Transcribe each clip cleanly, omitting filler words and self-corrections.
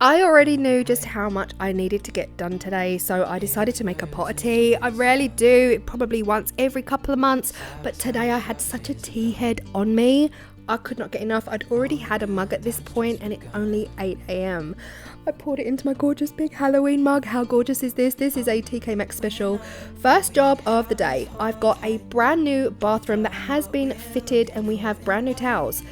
I already knew just how much I needed to get done today, so I decided to make a pot of tea. I rarely do, probably once every couple of months, but today I had such a tea head on me. I could not get enough. I'd already had a mug at this point and it's only 8 a.m. I poured it into my gorgeous big Halloween mug. How gorgeous is this? This is a TK Maxx special. First job of the day. I've got a brand new bathroom that has been fitted and we have brand new towels.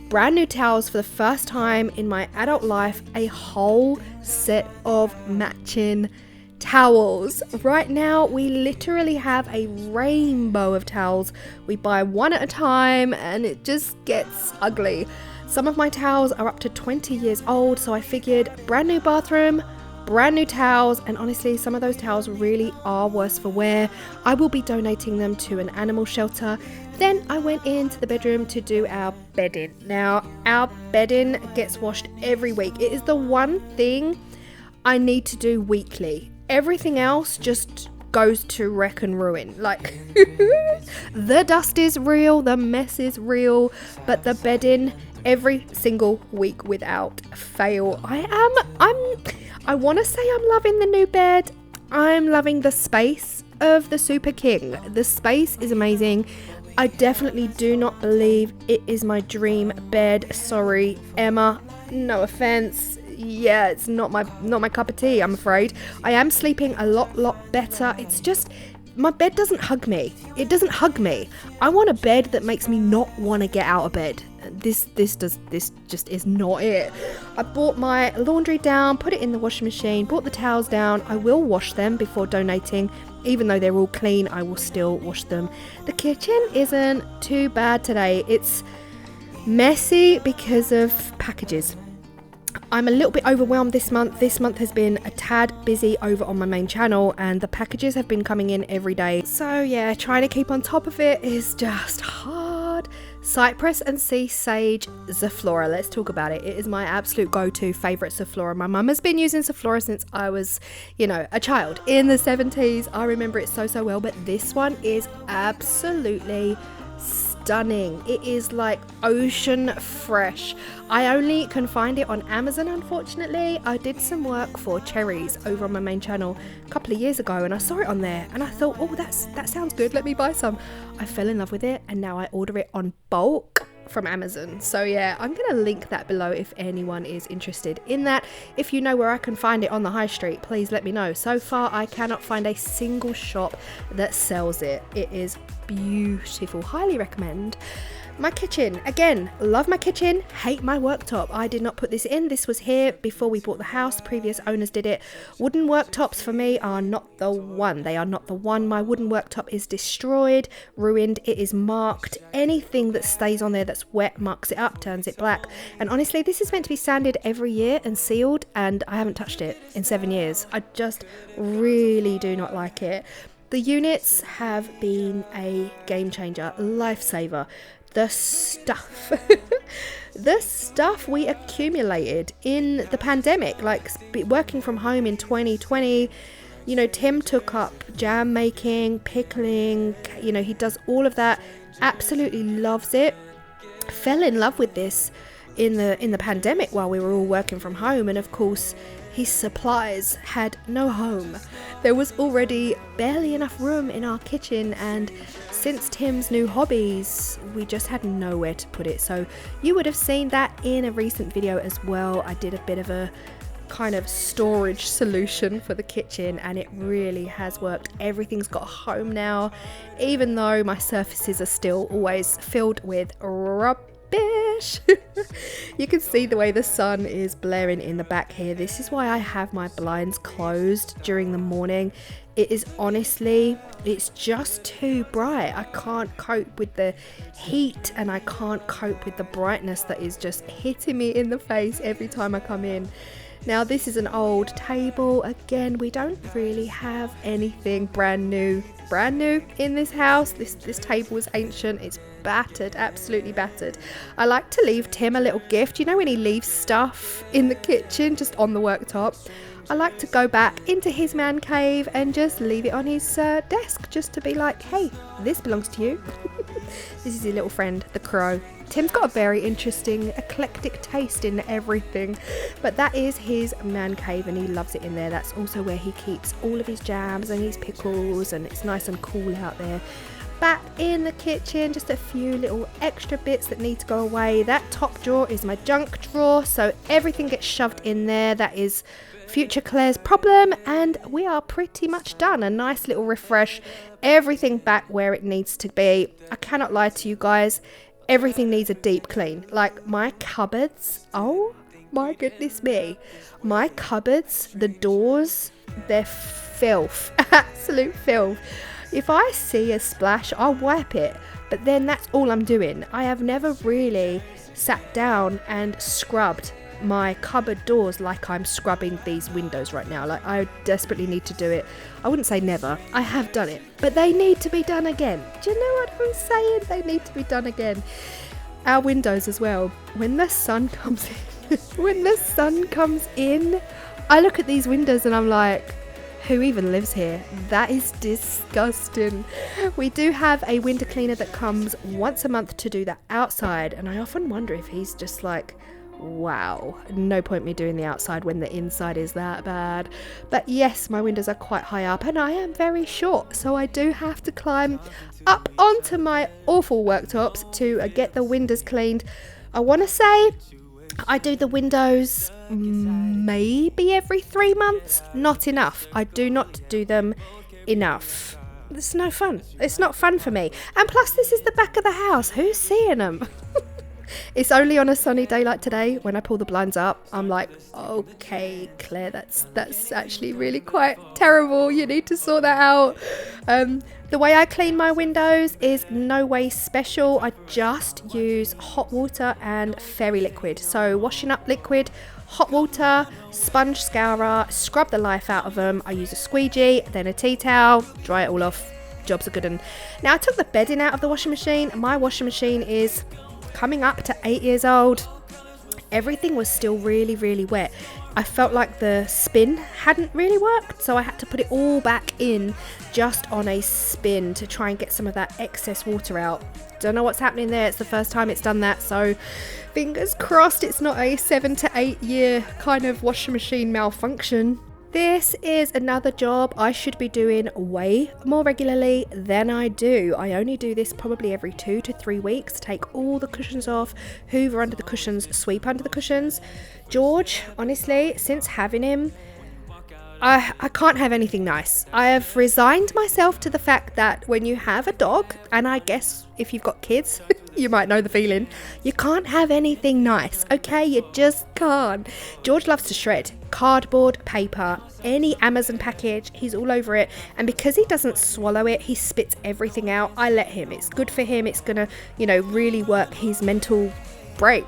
Brand new towels for the first time in my adult life, a whole set of matching towels. Right now we literally have a rainbow of towels. We buy one at a time and it just gets ugly. Some of my towels are up to 20 years old, so I figured brand new bathroom, brand new towels, and honestly some of those towels really are worse for wear. I will be donating them to an animal shelter. Then I went into the bedroom to do our bedding. Now our bedding gets washed every week. It is the one thing I need to do weekly. Everything else just goes to wreck and ruin. Like the dust is real, the mess is real, but the bedding every single week without fail. I want to say I'm loving the new bed. I'm loving the space of the Super King. The space is amazing. I definitely do not believe it is my dream bed. Sorry, Emma. No offense. Yeah, it's not my cup of tea, I'm afraid. I am sleeping a lot better. It's just my bed doesn't hug me. It doesn't hug me. I want a bed that makes me not want to get out of bed. This just is not it. I brought my laundry down, put it in the washing machine, brought the towels down. I will wash them before donating. Even though they're all clean, I will still wash them. The kitchen isn't too bad today. It's messy because of packages. I'm a little bit overwhelmed this month. This month has been a tad busy over on my main channel and the packages have been coming in every day. So yeah, trying to keep on top of it is just hard. Cypress and sea sage Zoflora. Let's talk about it. It is my absolute go-to favorite Zoflora. My mum has been using Zoflora since I was, a child in the 70s. I remember it so well, but this one is absolutely stunning. It is like ocean fresh. I only can find it on Amazon, unfortunately. I did some work for cherries over on my main channel a couple of years ago and I saw it on there and I thought, oh, that sounds good, let me buy some. I fell in love with it and now I order it on bulk from Amazon. So yeah, I'm gonna link that below if anyone is interested in that. If you know where I can find it on the high street, please let me know. So far I cannot find a single shop that sells it. It is beautiful. Highly recommend. My kitchen, again, love my kitchen, hate my worktop. I did not put this in. This was here before we bought the house. Previous owners did it. Wooden worktops for me are not the one. They are not the one. My wooden worktop is destroyed, ruined. It is marked. Anything that stays on there that's wet marks it up, turns it black. And honestly, this is meant to be sanded every year and sealed, and I haven't touched it in 7 years. I just really do not like it. The units have been a game changer, lifesaver. The stuff we accumulated in the pandemic, like working from home in 2020, Tim took up jam making, pickling, he does all of that, absolutely loves it. Fell in love with this in the pandemic while we were all working from home, and of course his supplies had no home. There was already barely enough room in our kitchen, and since Tim's new hobbies, we just had nowhere to put it. So you would have seen that in a recent video as well. I did a bit of a kind of storage solution for the kitchen and it really has worked. Everything's got a home now, even though my surfaces are still always filled with rubbish. You can see the way the sun is blaring in the back here. This is why I have my blinds closed during the morning. It is honestly, it's just too bright. I can't cope with the heat and I can't cope with the brightness that is just hitting me in the face every time I come in. Now this is an old table. Again, we don't really have anything brand new in this house. This table is ancient. It's battered, absolutely battered. I like to leave Tim a little gift. You know when he leaves stuff in the kitchen, just on the worktop? I like to go back into his man cave and just leave it on his desk, just to be like, hey, this belongs to you. This is your little friend, the crow. Tim's got a very interesting, eclectic taste in everything, but that is his man cave and he loves it in there. That's also where he keeps all of his jams and his pickles, and it's nice and cool out there. Back in the kitchen, just a few little extra bits that need to go away. That top drawer is my junk drawer, so everything gets shoved in there. That is future Claire's problem, and we are pretty much done. A nice little refresh, everything back where it needs to be. I cannot lie to you guys, everything needs a deep clean. Like my cupboards, oh my goodness me, my cupboards, the doors, they're filth, absolute filth. If I see a splash, I'll wipe it, but then that's all I'm doing. I have never really sat down and scrubbed my cupboard doors like I'm scrubbing these windows right now. Like, I desperately need to do it. I wouldn't say never, I have done it, but they need to be done again. Do you know what I'm saying? They need to be done again. Our windows as well, when the sun comes in when the sun comes in, I look at these windows and I'm like, who even lives here? That is disgusting. We do have a window cleaner that comes once a month to do that outside, and I often wonder if he's just like, wow, no point me doing the outside when the inside is that bad. But yes, my windows are quite high up and I am very short, so I do have to climb up onto my awful worktops to get the windows cleaned. I want to say I do the windows maybe every 3 months. Not enough. I do not do them enough. It's no fun. It's not fun for me. And plus, this is the back of the house. Who's seeing them? It's only on a sunny day like today when I pull the blinds up. I'm like, okay, Claire, that's actually really quite terrible. You need to sort that out. The way I clean my windows is no way special. I just use hot water and fairy liquid. So washing up liquid, hot water, sponge scourer, scrub the life out of them. I use a squeegee, then a tea towel, dry it all off. Jobs are good. And now I took the bedding out of the washing machine. My washing machine is coming up to 8 years old. Everything was still really, really wet. I felt like the spin hadn't really worked, so I had to put it all back in just on a spin to try and get some of that excess water out. Don't know what's happening there. It's the first time it's done that, so fingers crossed it's not a 7 to 8 year kind of washing machine malfunction. This is another job I should be doing way more regularly than I do. I only do this probably every 2 to 3 weeks. Take all the cushions off, hoover under the cushions, sweep under the cushions. George, honestly, since having him, I can't have anything nice. I have resigned myself to the fact that when you have a dog, and I guess if you've got kids, you might know the feeling, you can't have anything nice, okay? You just can't. George loves to shred cardboard, paper, any Amazon package, he's all over it. And because he doesn't swallow it, he spits everything out. I let him. It's good for him. It's gonna, really work his mental brain.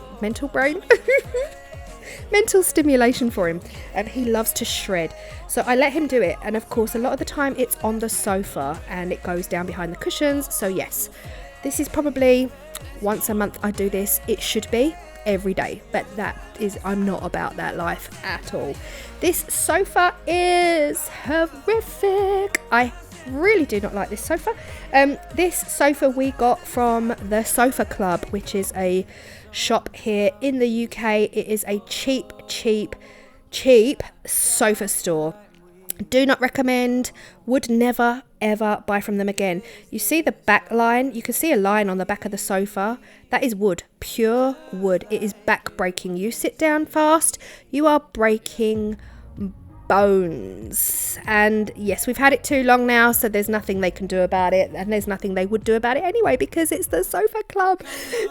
Mental stimulation for him, and he loves to shred, so I let him do it. And of course, a lot of the time it's on the sofa and it goes down behind the cushions. So yes, this is probably once a month I do this. It should be every day, but I'm not about that life at all. This sofa is horrific. I really do not like this sofa. This sofa we got from the Sofa Club, which is a shop here in the UK. It is a cheap sofa store. Do not recommend, would never ever buy from them again. You see the back line, you can see a line on the back of the sofa. That is wood, pure wood. It is back breaking. You sit down fast, you are breaking bones. And yes, we've had it too long now, so there's nothing they can do about it, and there's nothing they would do about it anyway, because it's the Sofa Club.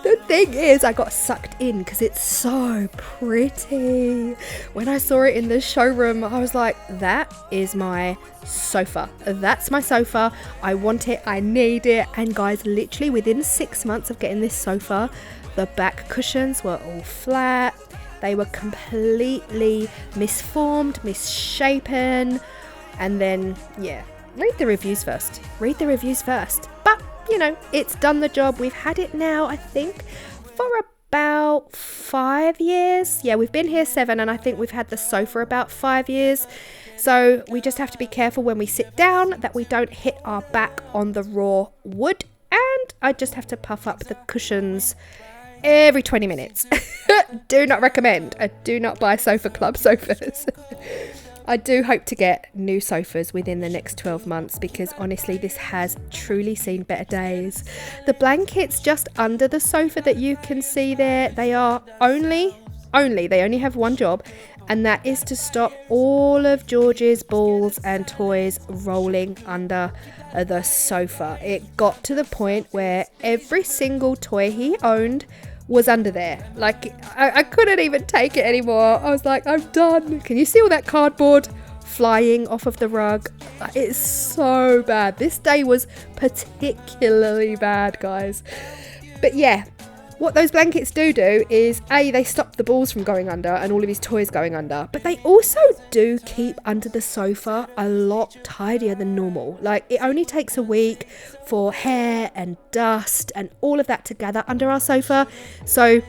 The thing is, I got sucked in because it's so pretty. When I saw it in the showroom, I was like, that is my sofa. That's my sofa. I want it, I need it. And guys, literally within 6 months of getting this sofa, the back cushions were all flat. They were completely misformed, misshapen, and then, yeah, read the reviews first. But you know, it's done the job. We've had it now, I think, for about 5 years. Yeah, we've been here 7, and I think we've had the sofa about 5 years. So we just have to be careful when we sit down that we don't hit our back on the raw wood. And I just have to puff up the cushions every 20 minutes. Do not recommend. I do not buy Sofa Club sofas. I do hope to get new sofas within the next 12 months because honestly this has truly seen better days. The blankets just under the sofa that you can see there, they are they only have one job, and that is to stop all of George's balls and toys rolling under the sofa. It got to the point where every single toy he owned was under there. Like, I couldn't even take it anymore. I was like, I'm done. Can you see all that cardboard flying off of the rug? It's so bad. This day was particularly bad, guys. But yeah, what those blankets do is they stop the balls from going under and all of his toys going under, but they also do keep under the sofa a lot tidier than normal. Like, it only takes a week for hair and dust and all of that to gather under our sofa. So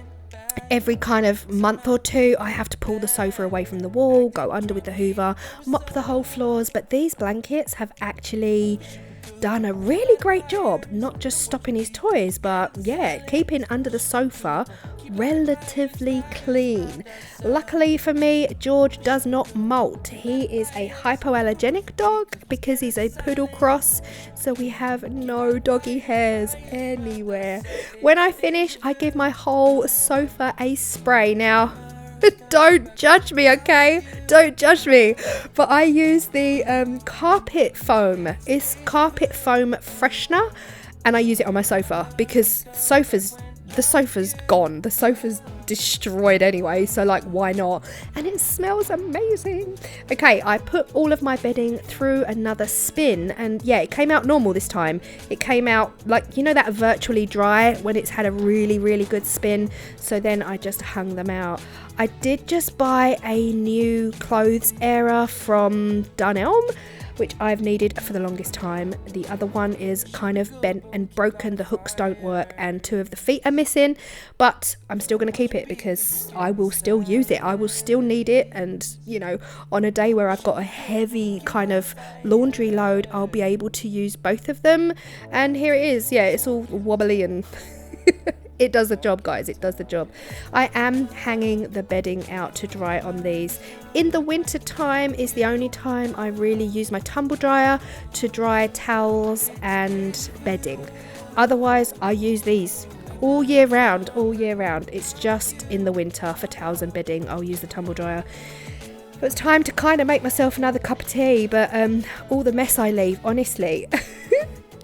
every kind of month or two I have to pull the sofa away from the wall, go under with the hoover, mop the whole floors. But these blankets have actually done a really great job, not just stopping his toys, but yeah, keeping under the sofa relatively clean. Luckily for me, George does not molt. He is a hypoallergenic dog because he's a poodle cross, so we have no doggy hairs anywhere. When I finish, I give my whole sofa a spray. Now, don't judge me, okay? Don't judge me. But I use the carpet foam. It's carpet foam freshener, and I use it on my sofa because the sofa's gone. The sofa's destroyed anyway, so like, why not? And it smells amazing. Okay, I put all of my bedding through another spin, and yeah, it came out normal this time. It came out like, you know, that virtually dry when it's had a really, really good spin. So then I just hung them out. I did just buy a new clothes airer from Dunelm, which I've needed for the longest time. The other one is kind of bent and broken. The hooks don't work and 2 of the feet are missing, but I'm still going to keep it because I will still use it. I will still need it, and you know, on a day where I've got a heavy kind of laundry load, I'll be able to use both of them. And here it is. Yeah, it's all wobbly and it does the job, guys. It does the job. I am hanging the bedding out to dry on these. In the winter time is the only time I really use my tumble dryer to dry towels and bedding. Otherwise, I use these all year round. It's just in the winter for towels and bedding I'll use the tumble dryer. It was time to kind of make myself another cup of tea, but all the mess I leave, honestly.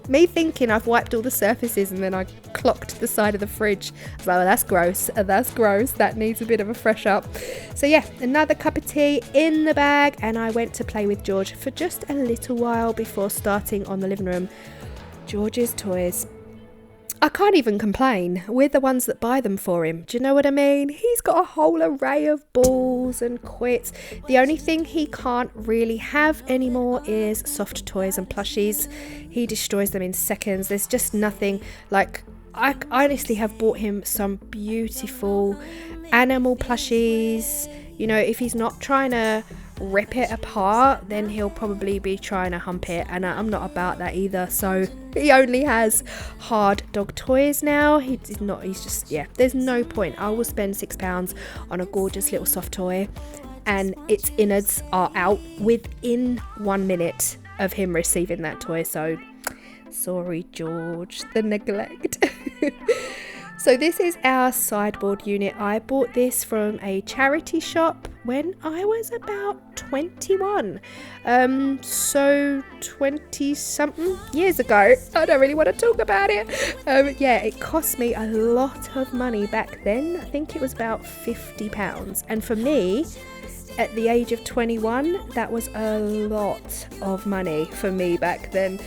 Me thinking I've wiped all the surfaces and then I clocked the side of the fridge. I was like, well, that's gross. That needs a bit of a fresh up. So yeah, another cup of tea in the bag, and I went to play with George for just a little while before starting on the living room. George's toys. I can't even complain. We're the ones that buy them for him. Do you know what I mean? He's got a whole array of balls and quits. The only thing he can't really have anymore is soft toys and plushies. He destroys them in seconds. There's just nothing. Like, I honestly have bought him some beautiful animal plushies. You know, if he's not trying to rip it apart, then he'll probably be trying to hump it, and I'm not about that either. So he only has hard dog toys now. He's just, yeah, there's no point. I will spend £6 on a gorgeous little soft toy and its innards are out within 1 minute of him receiving that toy. So sorry, George, the neglect. So this is our sideboard unit. I bought this from a charity shop when I was about 21. So 20 something years ago. I don't really want to talk about it. Yeah, it cost me a lot of money back then. I think it was about £50. And for me, at the age of 21, that was a lot of money for me back then.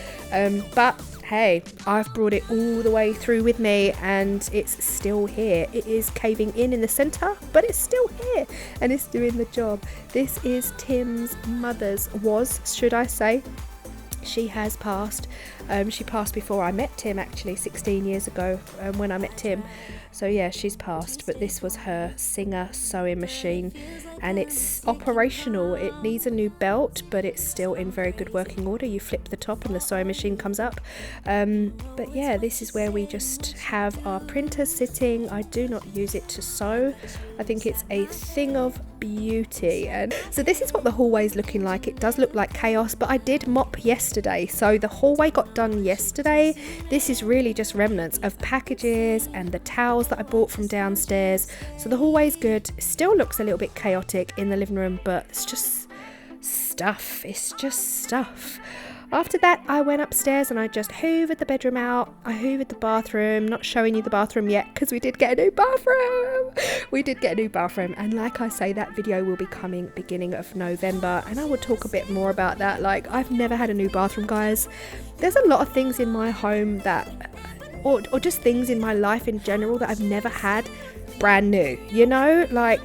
But hey, I've brought it all the way through with me and it's still here. It is caving in the centre, but it's still here and it's doing the job. This is Tim's mother's, should I say. She has passed. She passed before I met Tim, actually 16 years ago, when I met Tim. So yeah, she's passed, but this was her Singer sewing machine, and it's operational. It needs a new belt, but it's still in very good working order. You flip the top and the sewing machine comes up. But yeah, this is where we just have our printer sitting. I do not use it to sew. I think it's a thing of beauty. And so this is what the hallway is looking like. It does look like chaos, but I did mop yesterday, so the hallway got done yesterday. This is really just remnants of packages and the towels that I bought from downstairs. So the hallway is good. Still looks a little bit chaotic in the living room, but it's just stuff. It's just stuff. After that, I went upstairs and I just hoovered the bedroom out. I hoovered the bathroom. Not showing you the bathroom yet because we did get a new bathroom. We did get a new bathroom. And like I say, that video will be coming beginning of November. And I will talk a bit more about that. Like, I've never had a new bathroom, guys. There's a lot of things in my home that, or just things in my life in general that I've never had brand new. You know, like,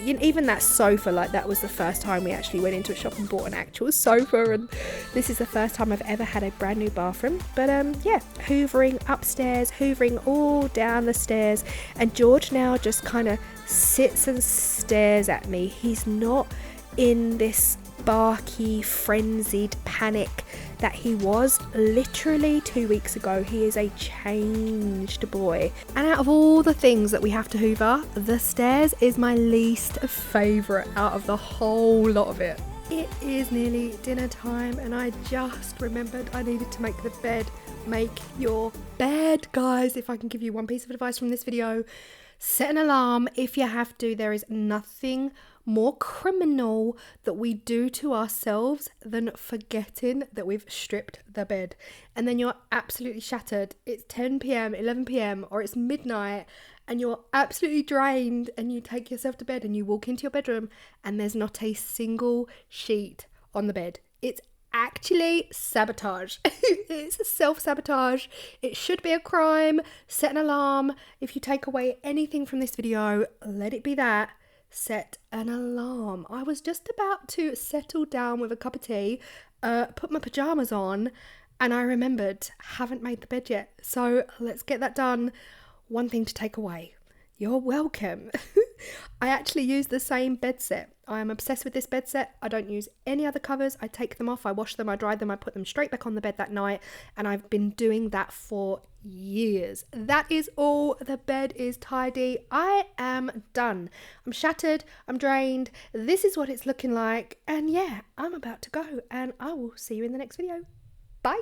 even that sofa, like that was the first time we actually went into a shop and bought an actual sofa, and this is the first time I've ever had a brand new bathroom. But yeah, hoovering upstairs, hoovering all down the stairs, and George now just kind of sits and stares at me. He's not in this barky, frenzied panic that he was literally 2 weeks ago. He is a changed boy. And out of all the things that we have to hoover, the stairs is my least favourite out of the whole lot of it. It is nearly dinner time and I just remembered I needed to make the bed. Make your bed, guys. If I can give you one piece of advice from this video, set an alarm if you have to. There is nothing more criminal that we do to ourselves than forgetting that we've stripped the bed, and then you're absolutely shattered. It's 10 p.m, 11 p.m, or it's midnight and you're absolutely drained, and you take yourself to bed and you walk into your bedroom and there's not a single sheet on the bed. It's actually sabotage. It's self-sabotage. It should be a crime. Set an alarm. If you take away anything from this video, let it be that. Set an alarm. I was just about to settle down with a cup of tea, put my pajamas on, and I remembered, haven't made the bed yet. So let's get that done. One thing to take away. You're welcome. I actually use the same bed set. I am obsessed with this bed set. I don't use any other covers. I take them off, I wash them, I dry them, I put them straight back on the bed that night, and I've been doing that for years. That is all. The bed is tidy. I am done. I'm shattered. I'm drained. This is what it's looking like. And yeah, I'm about to go, and I will see you in the next video. Bye.